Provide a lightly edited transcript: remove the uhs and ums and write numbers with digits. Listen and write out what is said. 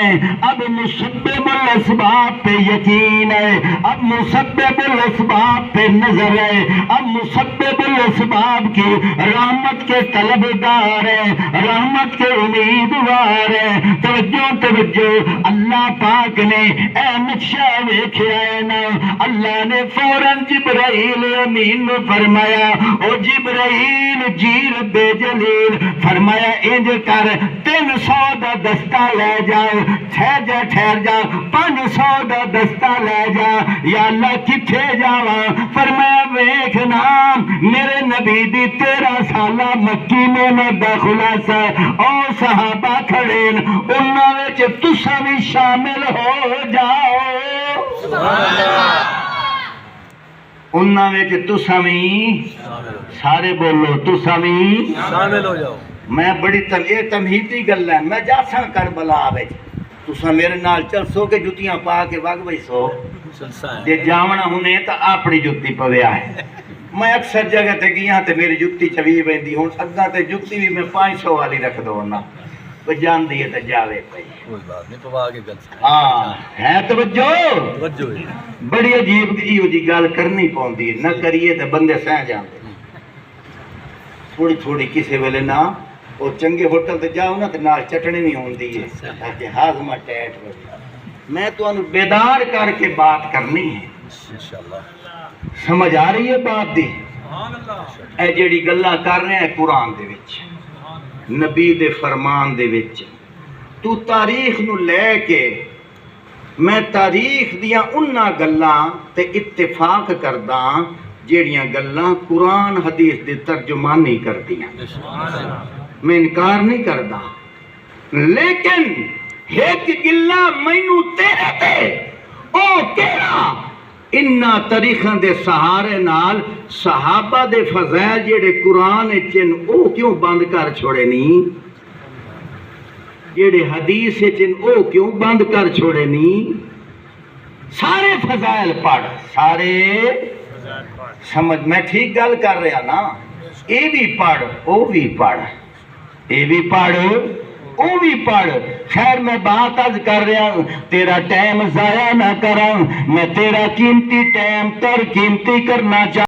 है, अब मुसब्बिबुल असबाब पे यकीन है, अब मुसब्बिबुल असबाब पे नजर है, अब मुसब्बिबुल असबाब की रहमत के तलबदार है, रहमत के उम्मीदवार है। तवज्जो तवज्जो, अल्लाह पाक ने ए नक्शा वेख्या है ना, अल्लाह ने फौरन जिब्राइल अमीन को फरमाया, ओ जिब्राइल जी रब्बे जलील, फरमाया इंज कर 300 दा दस्ता ले जाओ, ठहर जा 500 दा दस्ता ले जा। या अल्लाह किथे जावा? फरमाया वेख ना, मेरे नबी दी 13 साला मक्की मेहनत दा खुलासा और सहाबा खड़े उन्हां विच तुसां भी शामिल हो जाओ, उन्हां विच तुसां भी सारे बोलो तुसां भी शामिल हो जाओ। मैं बड़ी तमहीदी गल है, मैं जासा करबला विच तुसां मेरे नाल चलसो के जुतियां पा के वग बैसो, जे जावना हुने तो अपनी जुत्ती पविया है। मैं अक्सर जगह ते गया तो मेरी जुत्ती चवी पैंदी, हुण अग्गा ते जुत्ती भी मैं 500 वाली रख दो ना, जाती है तो जावे पई, कोई बात नहीं पवा के गल। हाँ है तवज्जो, बड़ी अजीब इहो जी गल करनी पौंदी है, न करिए तो बंदे सह जाते। थोड़ी थोड़ी किसी वेले ना वो चंगे होटल ते जाओ ना तो नाल चटनी भी होंदी है ताकि हाजमा टैट हो जाए। मैं तुहानू बेदार करके बात करनी है इंशाअल्लाह। समझ आ रही है बात दी? ए जेड़ी गल्लां कर रहे हैं कुरान दे विच, नबी दे फरमान दे विच, तू तारीख नू लैके मैं तारीख दियां उन्हां गल्लां ते इत्तेफाक करदा जेड़ियां गल्लां कुरान हदीस दी तर्जुमानी करदियां, मैं इनकार नहीं करदा, लेकिन एक गिला मैनू तेरे ते ओ केड़ा इन्ना तरीखां दे सहारे नाल सहाबा दे फज़ैल जेड़े कुरान विच ओ क्यों बंद कर छोड़े नी, जेड़े हदीस विच ओ क्यों बंद कर छोड़े नी? सारे फज़ैल पढ़, सारे समझ, मैं ठीक गल कर रहा ना? ये भी पढ़, ओ भी पढ़, ये भी पढ़, ओ भी पढ़। खैर मैं बात आज कर रहा हूं, तेरा टाइम जाया ना करा, मैं तेरा कीमती टाइम तर कीमती करना चाह